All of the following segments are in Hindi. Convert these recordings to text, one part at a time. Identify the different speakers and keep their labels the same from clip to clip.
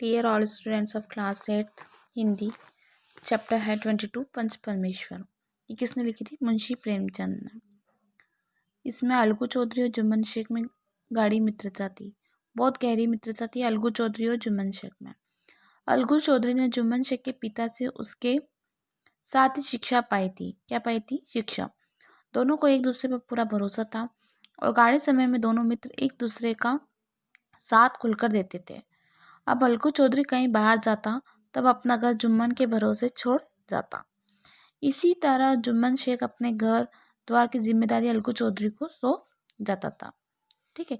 Speaker 1: Dear all students of class 8 Hindi. Chapter है 22 पंच परमेश्वर। ये किसने लिखी थी? मुंशी प्रेमचंद ने। इसमें अलगू चौधरी और जुम्मन शेख में गाढ़ी मित्रता थी, बहुत गहरी मित्रता थी अलगू चौधरी और जुम्मन शेख में। अलगू चौधरी ने जुम्मन शेख के पिता से उसके साथ ही शिक्षा पाई थी। क्या पाई थी? शिक्षा। दोनों को एक दूसरे पर पूरा भरोसा था और गाढ़े समय में दोनों मित्र एक दूसरे का साथ खुलकर देते थे। अब अलगू चौधरी कहीं बाहर जाता तब अपना घर जुम्मन के भरोसे छोड़ जाता। इसी तरह जुम्मन शेख अपने घर द्वार की जिम्मेदारी अलगू चौधरी को सौंप जाता था। ठीक है।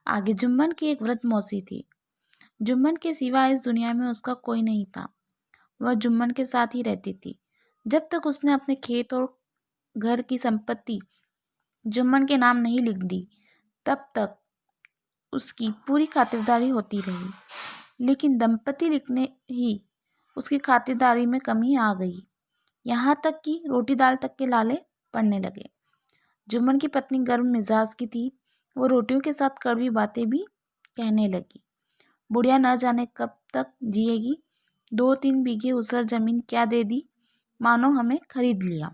Speaker 1: आगे जुम्मन की एक वृद्ध मौसी थी। जुम्मन के सिवा इस दुनिया में उसका कोई नहीं था। वह जुम्मन के साथ ही रहती थी। जब तक उसने अपने खेत और घर की संपत्ति जुम्मन के नाम नहीं लिख दी तब तक उसकी पूरी खातिरदारी होती रही। लेकिन दंपति लिखने ही उसकी खातिरदारी में कमी आ गई। यहाँ तक कि रोटी दाल तक के लाले पड़ने लगे। जुम्मन की पत्नी गर्म मिजाज की थी। वो रोटियों के साथ कड़वी बातें भी कहने लगी। बुढ़िया न जाने कब तक जिएगी। 2-3 बीघे उसर जमीन क्या दे दी, मानो हमें खरीद लिया।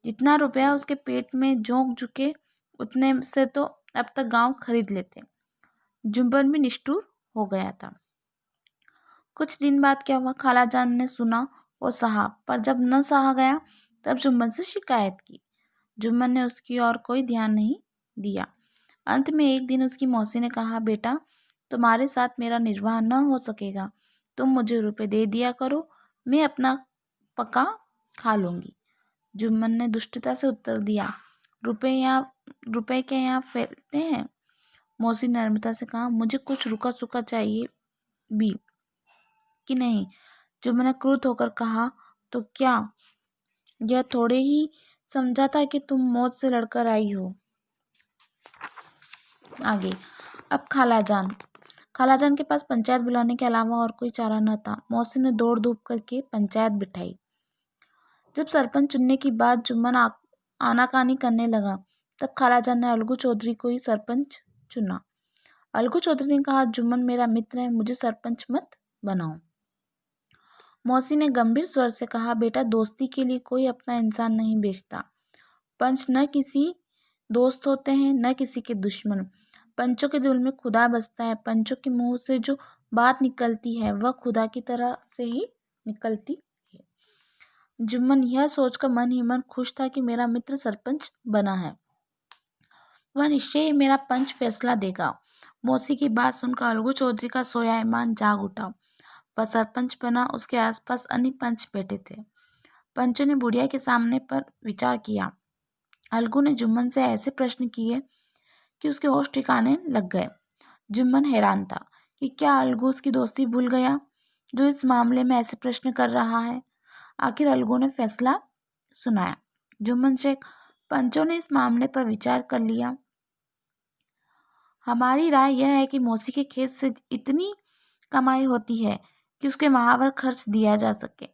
Speaker 1: जितना रुपया उसके पेट में झोंक चुके उतने से तो अब तक गांव खरीद लेते। जुम्मन भी निष्ठुर हो गया था। कुछ दिन बाद क्या हुआ, खालाजान ने सुना और सहा, पर जब न सहा गया तब जुम्मन से शिकायत की। जुम्मन ने उसकी ओर कोई ध्यान नहीं दिया। अंत में एक दिन उसकी मौसी ने कहा, बेटा तुम्हारे साथ मेरा निर्वाह न हो सकेगा, तुम मुझे रुपए दे दिया करो, मैं अपना पका खा लूँगी। जुम्मन ने दुष्टता से उत्तर दिया, रुपए के यहाँ फैलते हैं। मौसी ने नम्रता से कहा, मुझे कुछ रुका सूखा चाहिए भी कि नहीं। जुम्मन ने क्रुद्ध होकर कहा, तो क्या यह थोड़े ही समझा था कि तुम मौत से लड़कर आई हो। आगे अब खालाजान के पास पंचायत बुलाने के अलावा और कोई चारा न था। मौसी ने दौड़ धूप करके पंचायत बिठाई। जब सरपंच चुनने की बात जुम्मन आनाकानी करने लगा तब खालाजान ने अलगू चौधरी को ही सरपंच चुना। अलगू चौधरी ने कहा, जुम्मन मेरा मित्र है, मुझे सरपंच मत बनाओ। मौसी ने गंभीर स्वर से कहा, बेटा दोस्ती के लिए कोई अपना इंसान नहीं बेचता। पंच न किसी दोस्त होते हैं न किसी के दुश्मन। पंचों के दिल में खुदा बसता है। पंचों के मुंह से जो बात निकलती है वह खुदा की तरह से ही निकलती है। जुम्मन यह सोचकर मन ही मन खुश था कि मेरा मित्र सरपंच बना है, वह निश्चय ही मेरा पंच फैसला देगा। मौसी की बात सुनकर अलगू चौधरी का सोया ईमान जाग उठा। वह सरपंच बना। उसके आसपास अन्य पंच बैठे थे। पंचों ने बुढ़िया के सामने पर विचार किया। अलगू ने जुम्मन से ऐसे प्रश्न किए कि उसके होश ठिकाने लग गए। जुम्मन हैरान था कि क्या अलगू उसकी दोस्ती भूल गया जो इस मामले में ऐसे प्रश्न कर रहा है। आखिर अलगू ने फैसला सुनाया। जुम्मन शेख, पंचों ने इस मामले पर विचार कर लिया। हमारी राय यह है कि मौसी के खेत से इतनी कमाई होती है कि उसके महावर खर्च दिया जा सके।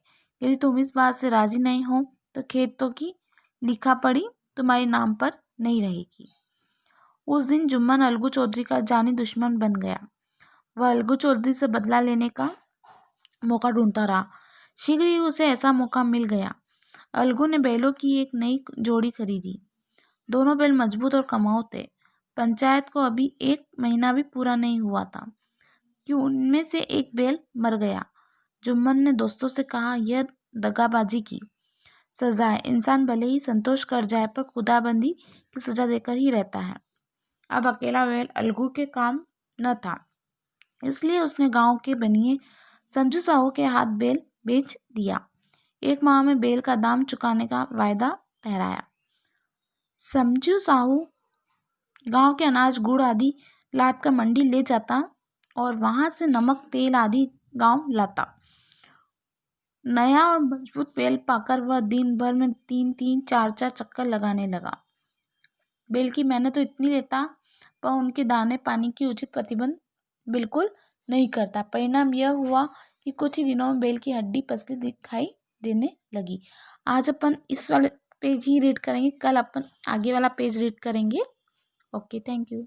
Speaker 1: यदि तुम इस बात से राजी नहीं हो तो खेतों की लिखा पढ़ी तुम्हारे नाम पर नहीं रहेगी। उस दिन जुम्मन अलगू चौधरी का जानी दुश्मन बन गया। वह अलगू चौधरी से बदला लेने का मौका ढूंढता रहा। शीघ्र ही उसे ऐसा मौका मिल गया। अलगू ने बैलों की एक नई जोड़ी खरीदी। दोनों बैल मजबूत और कमाऊ थे। पंचायत को अभी 1 महीना भी पूरा नहीं हुआ था कि उनमें से एक बैल मर गया। जुम्मन ने दोस्तों से कहा, यह दगाबाजी की सजा है। इंसान भले ही संतोष कर जाए पर खुदाबंदी की सजा देकर ही रहता है। अब अकेला बैल अलगू के काम न था, इसलिए उसने गांव के बनिए समझू साहू के हाथ बैल बेच दिया। 1 माह में बैल का दाम चुकाने का वायदा ठहराया। समझू साहू गांव के अनाज गुड़ आदि लाद कर मंडी ले जाता और वहां से नमक तेल आदि गांव लाता। नया और मजबूत बैल पाकर वह दिन भर में 3-3 4-4 चक्कर लगाने लगा। बैल की मेहनत तो इतनी लेता पर उनके दाने पानी की उचित प्रतिबंध बिल्कुल नहीं करता। परिणाम यह हुआ कि कुछ ही दिनों में बैल की हड्डी पसली दिखाई देने लगी। आज अपन इस वाले पेज ही रीड करेंगे, कल अपन आगे वाला पेज रीड करेंगे। Okay, thank you.